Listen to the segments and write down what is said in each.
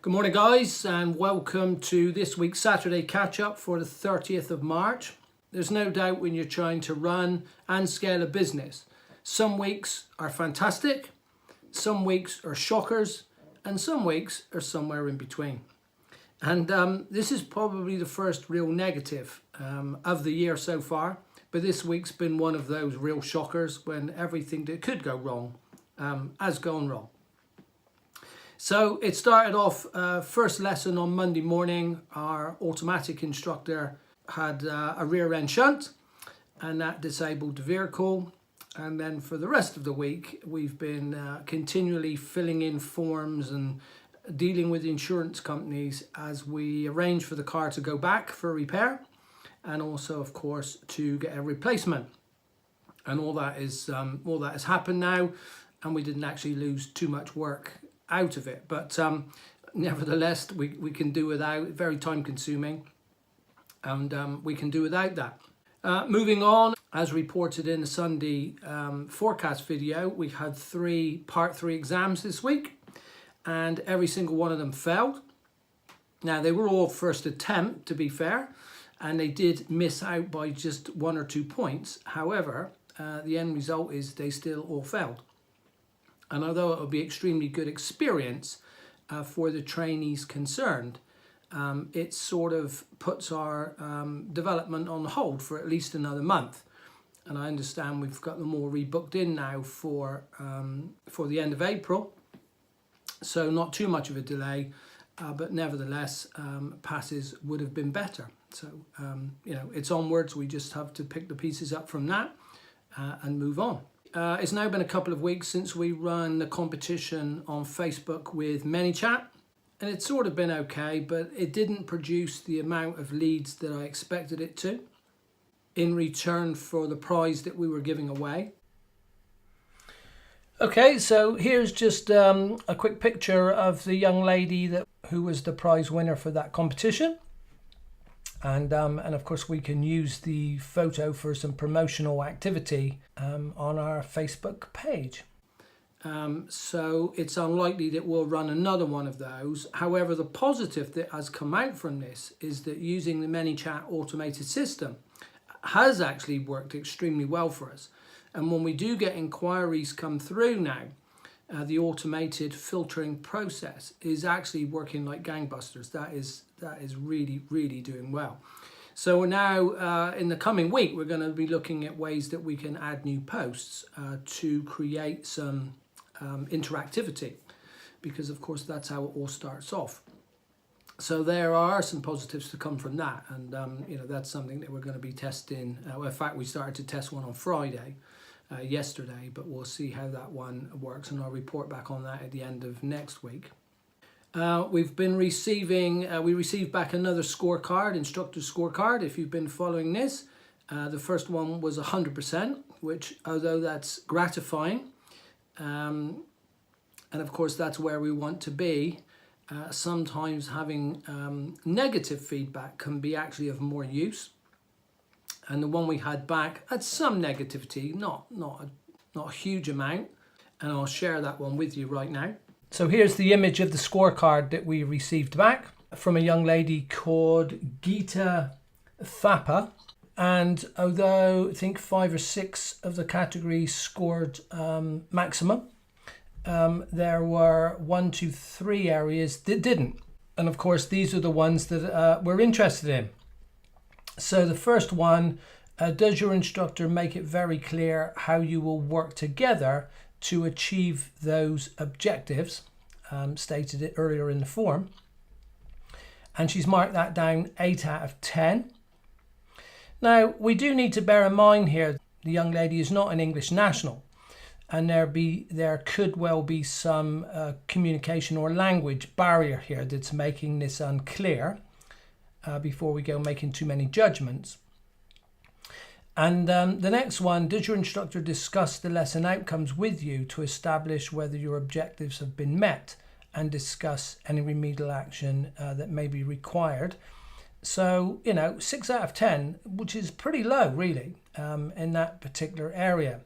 Good morning guys, and welcome to this week's Saturday catch-up for the 30th of March. There's no doubt when you're trying to run and scale a business, some weeks are fantastic, some weeks are shockers, and some weeks are somewhere in between. And this is probably the first real negative of the year so far, but this week's been one of those real shockers when everything that could go wrong has gone wrong. So it started off, first lesson on Monday morning, our automatic instructor had a rear end shunt and that disabled the vehicle. And then for the rest of the week, we've been continually filling in forms and dealing with insurance companies as we arrange for the car to go back for repair and also, of course, to get a replacement. And all that has happened now, and we didn't actually lose too much work out of it, but nevertheless we can do without. Very time consuming, and we can do without that. Moving on, as reported in the Sunday forecast video, we had part 3 exams this week, and every single one of them failed. Now they were all first attempt, to be fair, and they did miss out by just 1 or 2 points. However, the end result is they still all failed. And although it will be extremely good experience for the trainees concerned, it sort of puts our development on hold for at least another month. And I understand we've got them all rebooked in now for the end of April. So not too much of a delay, but nevertheless, passes would have been better. So, it's onwards. We just have to pick the pieces up from that and move on. It's now been a couple of weeks since we run the competition on Facebook with ManyChat, and it's sort of been okay, but it didn't produce the amount of leads that I expected it to in return for the prize that we were giving away. Okay, so here's just a quick picture of the young lady who was the prize winner for that competition. And of course we can use the photo for some promotional activity on our Facebook page. So it's unlikely that we'll run another one of those. However, the positive that has come out from this is that using the ManyChat automated system has actually worked extremely well for us. And when we do get inquiries come through now, the automated filtering process is actually working like gangbusters. That is really, really doing well. So we're now, in the coming week, we're going to be looking at ways that we can add new posts to create some interactivity, because of course that's how it all starts off. So there are some positives to come from that, and that's something that we're going to be testing. In fact, we started to test one on Friday. Yesterday, but we'll see how that one works, and I'll report back on that at the end of next week. We've been receiving, we received back another scorecard, instructor scorecard. If you've been following this, the first one was 100%, which, although that's gratifying, and of course that's where we want to be, sometimes having negative feedback can be actually of more use. And the one we had back had some negativity, not a huge amount, and I'll share that one with you right now. So here's the image of the scorecard that we received back from a young lady called Geeta Thapa. And although I think 5 or 6 of the categories scored maximum, there were 1, 2, 3 areas that didn't. And of course, these are the ones that we're interested in. So the first one, does your instructor make it very clear how you will work together to achieve those objectives? Stated it earlier in the form. And she's marked that down 8 out of 10. Now, we do need to bear in mind here, the young lady is not an English national, and there could well be some communication or language barrier here that's making this unclear. Before we go making too many judgments. And the next one, does your instructor discuss the lesson outcomes with you to establish whether your objectives have been met and discuss any remedial action that may be required? So, 6 out of 10, which is pretty low really in that particular area.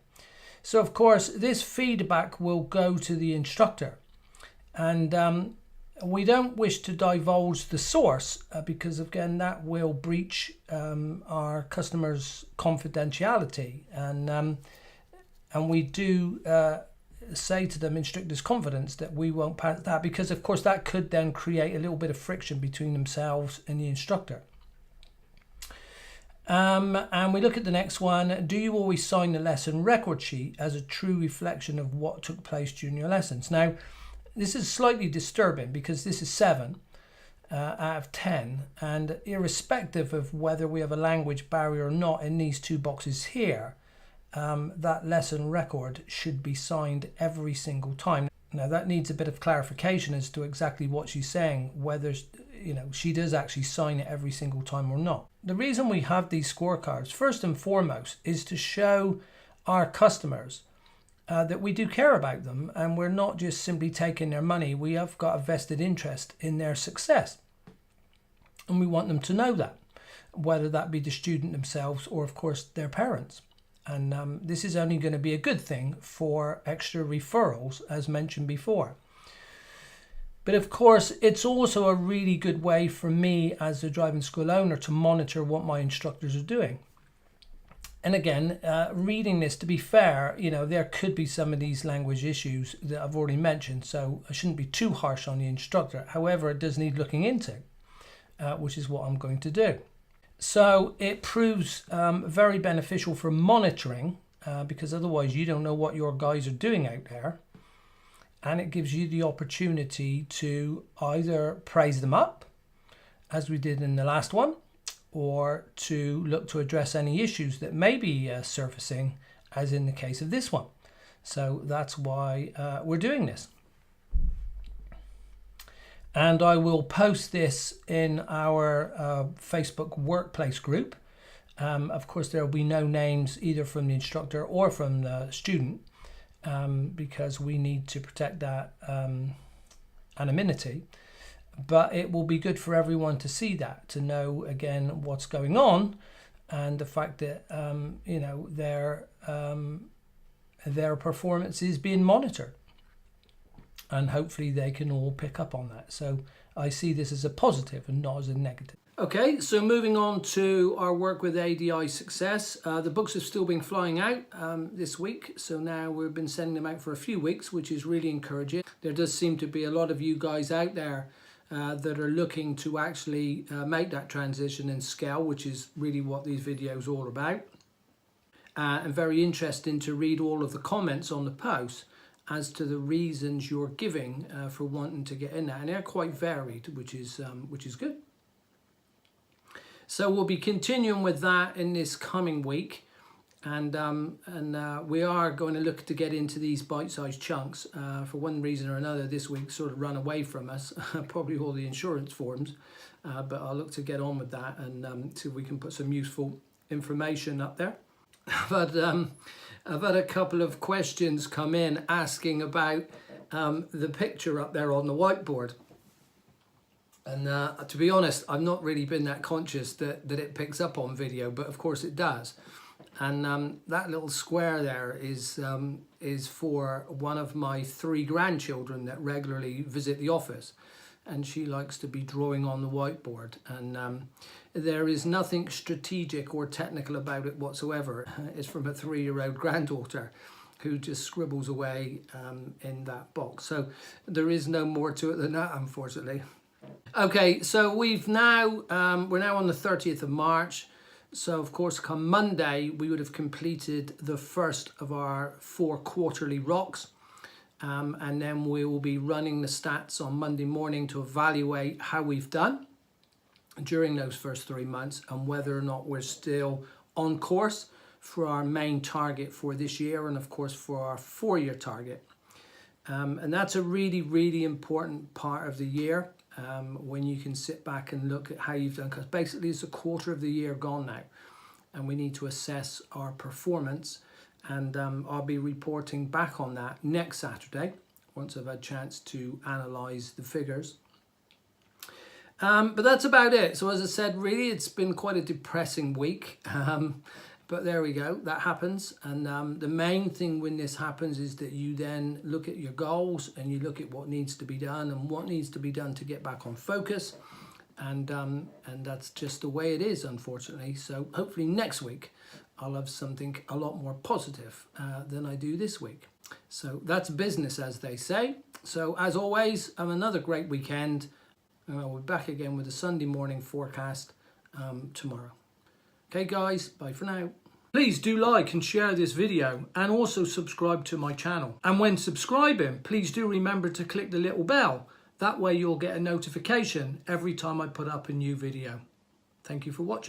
So of course, this feedback will go to the instructor. And We don't wish to divulge the source because, again, that will breach our customers' confidentiality, and we do say to them in strictest confidence that we won't pass that, because of course that could then create a little bit of friction between themselves and the instructor. And we look at the next one. Do you always sign the lesson record sheet as a true reflection of what took place during your lessons? Now, this is slightly disturbing because this is 7 out of 10, and irrespective of whether we have a language barrier or not in these 2 boxes here, that lesson record should be signed every single time. Now, that needs a bit of clarification as to exactly what she's saying, whether she does actually sign it every single time or not. The reason we have these scorecards, first and foremost, is to show our customers that we do care about them, and we're not just simply taking their money. We have got a vested interest in their success, and we want them to know that, whether that be the student themselves or, of course, their parents. And this is only going to be a good thing for extra referrals, as mentioned before. But of course, it's also a really good way for me as the driving school owner to monitor what my instructors are doing. And again, reading this, to be fair, there could be some of these language issues that I've already mentioned, so I shouldn't be too harsh on the instructor. However, it does need looking into, which is what I'm going to do. So it proves very beneficial for monitoring, because otherwise you don't know what your guys are doing out there. And it gives you the opportunity to either praise them up, as we did in the last one, or to look to address any issues that may be surfacing, as in the case of this one. So that's why we're doing this. And I will post this in our Facebook workplace group. Of course, there will be no names either from the instructor or from the student, because we need to protect that anonymity. But it will be good for everyone to see that, to know again what's going on, and the fact that their performance is being monitored, and hopefully they can all pick up on that. So I see this as a positive and not as a negative. Okay, so moving on to our work with ADI Success. The books have still been flying out this week, so now we've been sending them out for a few weeks, which is really encouraging. There does seem to be a lot of you guys out there that are looking to actually make that transition and scale, which is really what these videos are all about. And very interesting to read all of the comments on the post as to the reasons you're giving for wanting to get in there, and they're quite varied, which is good. So we'll be continuing with that in this coming week, and we are going to look to get into these bite-sized chunks. For one reason or another, this week sort of run away from us, probably all the insurance forms, but I'll look to get on with that and see if we can put some useful information up there. But I've had a couple of questions come in asking about the picture up there on the whiteboard. And to be honest, I've not really been that conscious that it picks up on video, but of course it does. And that little square there is for one of my 3 grandchildren that regularly visit the office. And she likes to be drawing on the whiteboard. And there is nothing strategic or technical about it whatsoever. It's from a 3-year-old granddaughter who just scribbles away in that box. So there is no more to it than that, unfortunately. Okay, so we're now on the 30th of March. So of course, come Monday, we would have completed the first of our 4 quarterly rocks. And then we will be running the stats on Monday morning to evaluate how we've done during those first 3 months and whether or not we're still on course for our main target for this year, and of course for our 4-year target. And that's a really, really important part of the year, when you can sit back and look at how you've done, because basically it's a quarter of the year gone now, and we need to assess our performance. And I'll be reporting back on that next Saturday, once I've had a chance to analyse the figures. But that's about it. So as I said, really it's been quite a depressing week. But there we go, that happens. And the main thing when this happens is that you then look at your goals and you look at what needs to be done and what needs to be done to get back on focus. And that's just the way it is, unfortunately. So hopefully next week I'll have something a lot more positive than I do this week. So that's business, as they say. So as always, have another great weekend. And I'll be back again with a Sunday morning forecast tomorrow. Okay guys, bye for now. Please do like and share this video and also subscribe to my channel. And when subscribing, please do remember to click the little bell. That way you'll get a notification every time I put up a new video. Thank you for watching.